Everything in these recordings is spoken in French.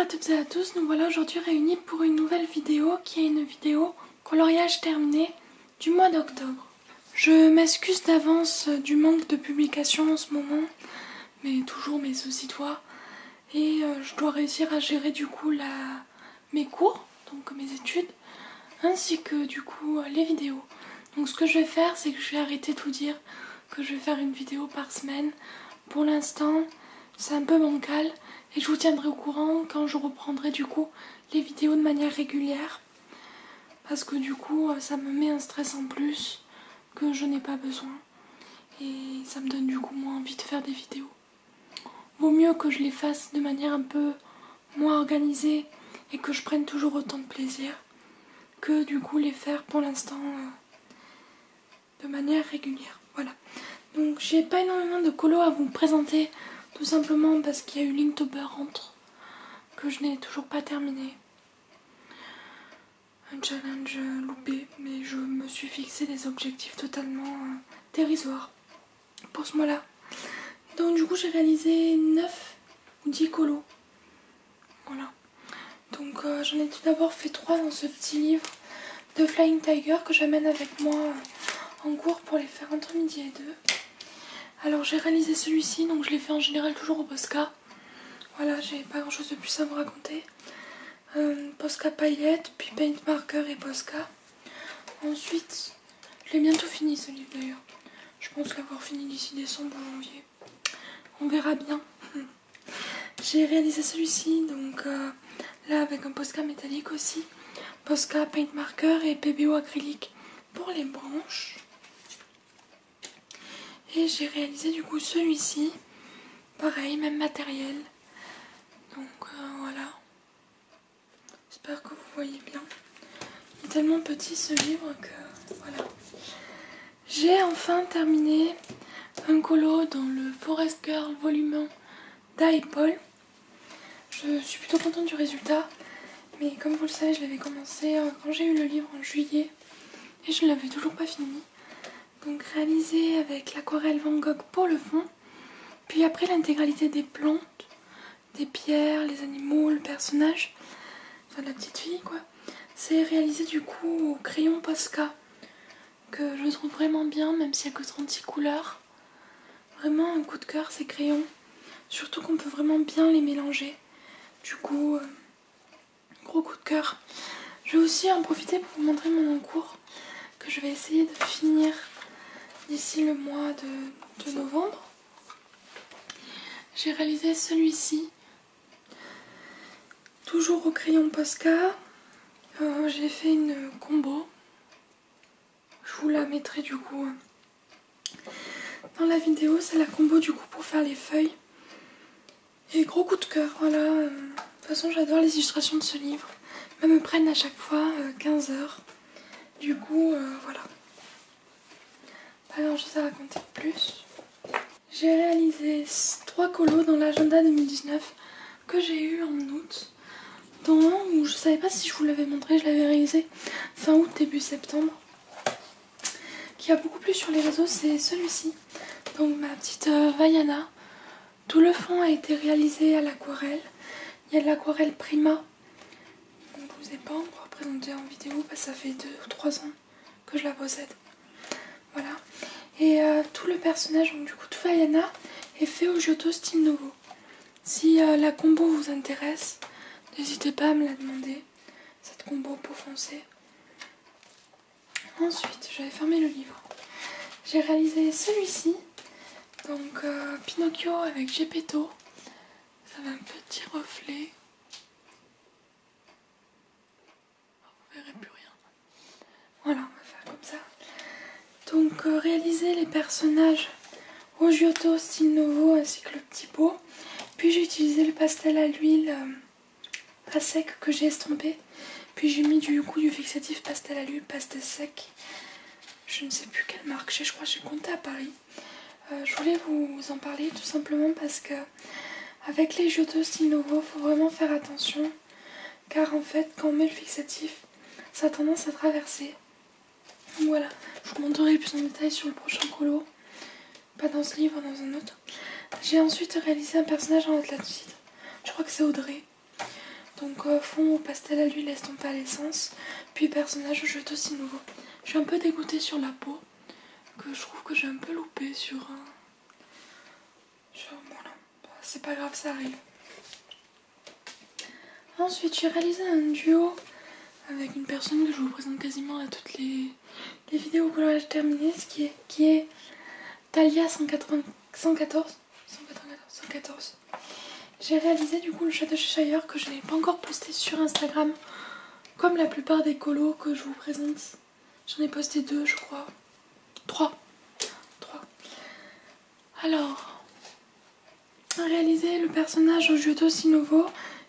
à toutes et à tous, nous voilà aujourd'hui réunis pour une nouvelle vidéo qui est une vidéo coloriage terminé du mois d'octobre. Je m'excuse d'avance du manque de publication en ce moment, mais toujours mes soucis de voix. Et je dois réussir à gérer du coup mes cours, donc mes études, ainsi que du coup les vidéos. Donc ce que je vais faire, c'est que je vais arrêter de vous dire que je vais faire une vidéo par semaine. Pour l'instant, c'est un peu bancal et je vous tiendrai au courant quand je reprendrai du coup les vidéos de manière régulière. Parce que du coup, ça me met un stress en plus que je n'ai pas besoin. Et ça me donne du coup moins envie de faire des vidéos. Vaut mieux que je les fasse de manière un peu moins organisée et que je prenne toujours autant de plaisir que du coup les faire pour l'instant de manière régulière. Voilà. Donc j'ai pas énormément de colos à vous présenter, tout simplement parce qu'il y a eu Linktober entre que je n'ai toujours pas terminé. Un challenge loupé, mais je me suis fixé des objectifs totalement dérisoires pour ce mois-là. Donc du coup j'ai réalisé 9 ou 10 colos. Voilà. Donc j'en ai tout d'abord fait 3 dans ce petit livre de Flying Tiger que j'amène avec moi en cours pour les faire entre midi et 2. Alors j'ai réalisé celui-ci, donc je l'ai fait en général toujours au Posca. Voilà, j'ai pas grand chose de plus à vous raconter. Posca paillette, puis paint marker et Posca. Ensuite, je l'ai bientôt fini ce livre d'ailleurs. Je pense l'avoir fini d'ici décembre ou janvier. On verra bien. J'ai réalisé celui-ci, donc là avec un Posca métallique aussi. Posca paint marker et PBO acrylique pour les branches. Et j'ai réalisé du coup celui-ci, pareil, même matériel. Donc voilà, j'espère que vous voyez bien. Il est tellement petit ce livre que voilà. J'ai enfin terminé un colo dans le Forest Girl volume 1 d'Apple. Je suis plutôt contente du résultat, mais comme vous le savez, je l'avais commencé quand j'ai eu le livre en juillet et je ne l'avais toujours pas fini. Donc réalisé avec l'aquarelle Van Gogh pour le fond, puis après l'intégralité des plantes, des pierres, les animaux, le personnage, enfin la petite fille quoi. C'est réalisé du coup au crayon Posca, que je trouve vraiment bien même s'il n'y a que 36 couleurs. Vraiment un coup de cœur ces crayons, surtout qu'on peut vraiment bien les mélanger. Du coup, gros coup de cœur. Je vais aussi en profiter pour vous montrer mon encours, que je vais essayer de finir d'ici le mois de novembre. J'ai réalisé celui-ci, toujours au crayon Posca. J'ai fait une combo. Je vous la mettrai du coup dans la vidéo. C'est la combo du coup pour faire les feuilles. Et gros coup de cœur, voilà. De toute façon, j'adore les illustrations de ce livre. Elles me prennent à chaque fois 15 heures. Du coup, voilà. Pas grand chose à raconter de plus. J'ai réalisé 3 colos dans l'agenda 2019 que j'ai eu en août. Dans un où je savais pas si je vous l'avais montré, je l'avais réalisé fin août, début septembre. Qui a beaucoup plu sur les réseaux, c'est celui-ci. Donc ma petite Vaiana. Tout le fond a été réalisé à l'aquarelle. Il y a de l'aquarelle Prima. Je ne vous ai pas encore présenté en vidéo parce que ça fait 2 ou 3 ans que je la possède. Voilà. Et tout le personnage, donc du coup tout Vaiana, est fait au Giotto Style Nouveau. Si la combo vous intéresse, n'hésitez pas à me la demander. Cette combo peau foncée. Ensuite, j'avais fermé le livre. J'ai réalisé celui-ci. Donc Pinocchio avec Geppetto. Ça avait un petit reflet. Vous verrez plus rien. Voilà, on va faire comme ça. Donc réaliser les personnages au Giotto Style Nouveau ainsi que le petit pot. Puis j'ai utilisé le pastel à l'huile à sec que j'ai estompé. Puis j'ai mis du coup du fixatif pastel à l'huile, pastel sec. Je ne sais plus quelle marque j'ai, je crois que j'ai compté à Paris. Je voulais vous en parler tout simplement parce que avec les Giotto Style Nouveau, il faut vraiment faire attention. Car en fait, quand on met le fixatif, ça a tendance à traverser. Donc voilà, je vous montrerai plus en détail sur le prochain colo. Pas dans ce livre, dans un autre. J'ai ensuite réalisé un personnage en Atlantide. Je crois que c'est Audrey. Donc fond au pastel à l'huile estampé à l'essence, puis personnage au jeu aussi nouveau. Je suis un peu dégoûtée sur la peau, que je trouve que j'ai un peu loupé sur un... Voilà, c'est pas grave, ça arrive. Ensuite j'ai réalisé un duo avec une personne que je vous présente quasiment à toutes les vidéos coloriage terminées, qui est Talia 114. J'ai réalisé du coup le chat de Cheshire que je n'ai pas encore posté sur Instagram, comme la plupart des colos que je vous présente. J'en ai posté 2 je crois. 3. Alors, réaliser le personnage au Giotto Sinovo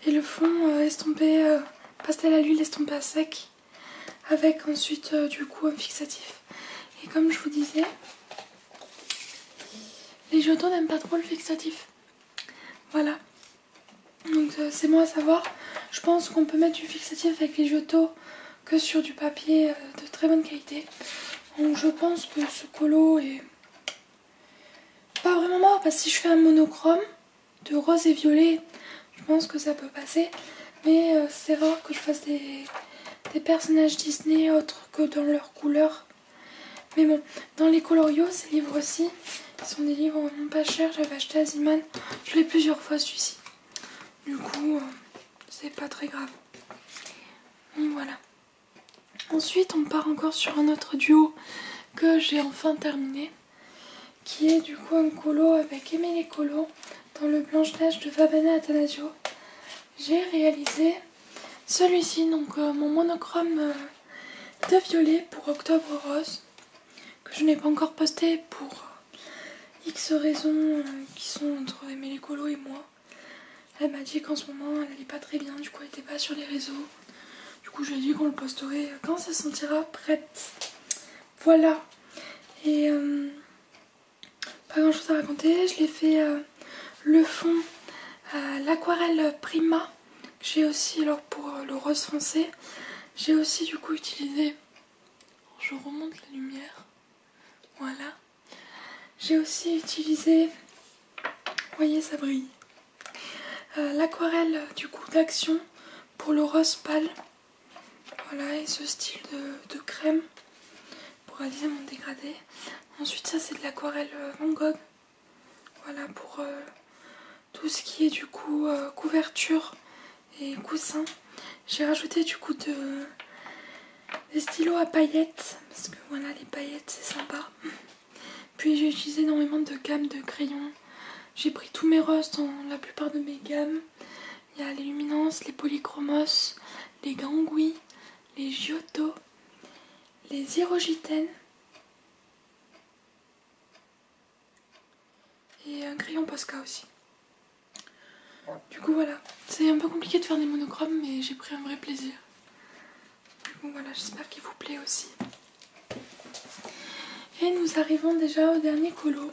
et le fond estampé pastel à l'huile estampé à sec, avec ensuite du coup un fixatif. Et comme je vous disais, les Giotto n'aiment pas trop le fixatif. Voilà. Donc c'est bon à savoir. Je pense qu'on peut mettre du fixatif avec les Giotto que sur du papier de très bonne qualité. Donc je pense que ce colo est pas vraiment mort, parce que si je fais un monochrome de rose et violet, je pense que ça peut passer. Mais c'est rare que je fasse des personnages Disney autres que dans leur couleur. Mais bon, dans les colorios, ces livres-ci, ce sont des livres vraiment pas chers. J'avais acheté à Ziman, je l'ai plusieurs fois celui-ci. Du coup, c'est pas très grave. Donc voilà. Ensuite, on part encore sur un autre duo que j'ai enfin terminé, qui est du coup un colo avec Aimé les colos dans le Blanche-Neige de Fabana Attanasio. J'ai réalisé celui-ci, donc mon monochrome de violet pour Octobre Rose, que je n'ai pas encore posté pour X raisons qui sont entre Aimé les colos et moi. Elle m'a dit qu'en ce moment elle n'allait pas très bien, du coup elle n'était pas sur les réseaux. Du coup j'ai dit qu'on le posterait quand ça se sentira prête. Voilà. Et pas grand chose à raconter, je l'ai fait le fond à l'aquarelle Prima, que j'ai aussi alors pour le rose foncé. J'ai aussi du coup utilisé, je remonte la lumière, voilà. J'ai aussi utilisé, vous voyez ça brille, l'aquarelle du coup d'Action pour le rose pâle. Voilà, et ce style de crème pour réaliser mon dégradé. Ensuite ça c'est de l'aquarelle Van Gogh. Voilà pour tout ce qui est du coup couverture et coussin. J'ai rajouté du coup des stylos à paillettes, parce que voilà les paillettes c'est sympa. Puis j'ai utilisé énormément de gammes de crayons. J'ai pris tous mes roses dans la plupart de mes gammes. Il y a les Luminance, les Polychromos, les Gangui, les Giotto, les Hirogiten et un crayon Posca aussi. Du coup voilà, c'est un peu compliqué de faire des monochromes, mais j'ai pris un vrai plaisir. Du coup voilà, j'espère qu'il vous plaît aussi. Et nous arrivons déjà au dernier colo,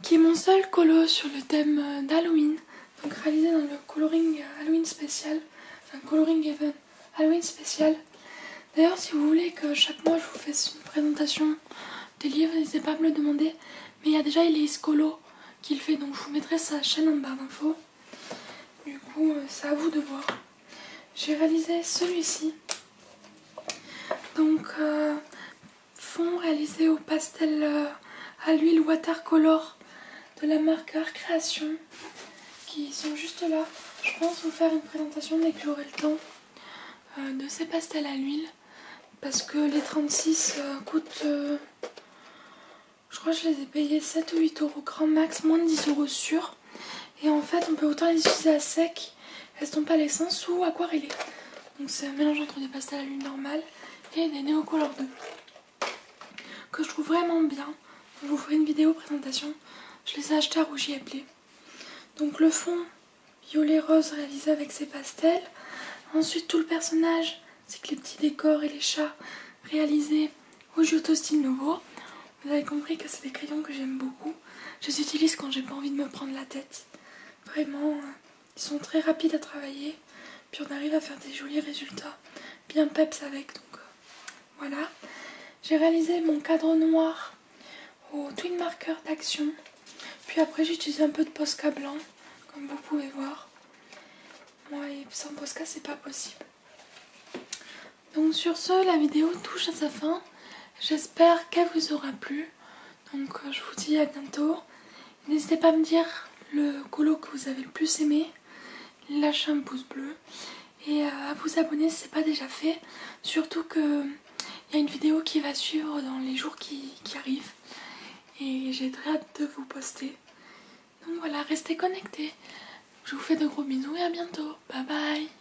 qui est mon seul colo sur le thème d'Halloween, donc réalisé dans le coloring Halloween spécial, enfin coloring event Halloween spécial. D'ailleurs si vous voulez que chaque mois je vous fasse une présentation des livres, n'hésitez pas à me le demander, mais il y a déjà Elise Colo qui le fait, donc je vous mettrai sa chaîne en barre d'infos. Du coup c'est à vous de voir. J'ai réalisé celui-ci, donc fond réalisé au pastel à l'huile watercolor de la marque Art Création, qui sont juste là. Je pense vous faire une présentation dès que j'aurai le temps de ces pastels à l'huile, parce que les 36 coûtent, je crois que je les ai payés 7 ou 8 euros grand max, moins de 10 euros sûr. Et en fait on peut autant les utiliser à sec, estampés à l'essence ou aquarellés. Donc c'est un mélange entre des pastels à l'huile normales et des Neocolor 2 que je trouve vraiment bien. Je vous ferai une vidéo présentation. Je les ai achetés à Rougier Blé. Donc le fond violet rose réalisé avec ces pastels. Ensuite tout le personnage, c'est que les petits décors et les chats réalisés au Giotto Style Nouveau. Vous avez compris que c'est des crayons que j'aime beaucoup. Je les utilise quand j'ai pas envie de me prendre la tête. Vraiment, ils sont très rapides à travailler. Puis on arrive à faire des jolis résultats. Bien peps avec, donc voilà. J'ai réalisé mon cadre noir au Twin Marker d'Action. Puis après j'ai utilisé un peu de Posca blanc, comme vous pouvez voir. Moi, et sans Posca, c'est pas possible. Donc sur ce, la vidéo touche à sa fin. J'espère qu'elle vous aura plu. Donc je vous dis à bientôt. N'hésitez pas à me dire le colo que vous avez le plus aimé. Lâchez un pouce bleu. Et à vous abonner si ce n'est pas déjà fait. Surtout que il y a une vidéo qui va suivre dans les jours qui arrivent. Et j'ai très hâte de vous poster. Donc voilà, restez connectés. Je vous fais de gros bisous et à bientôt. Bye bye.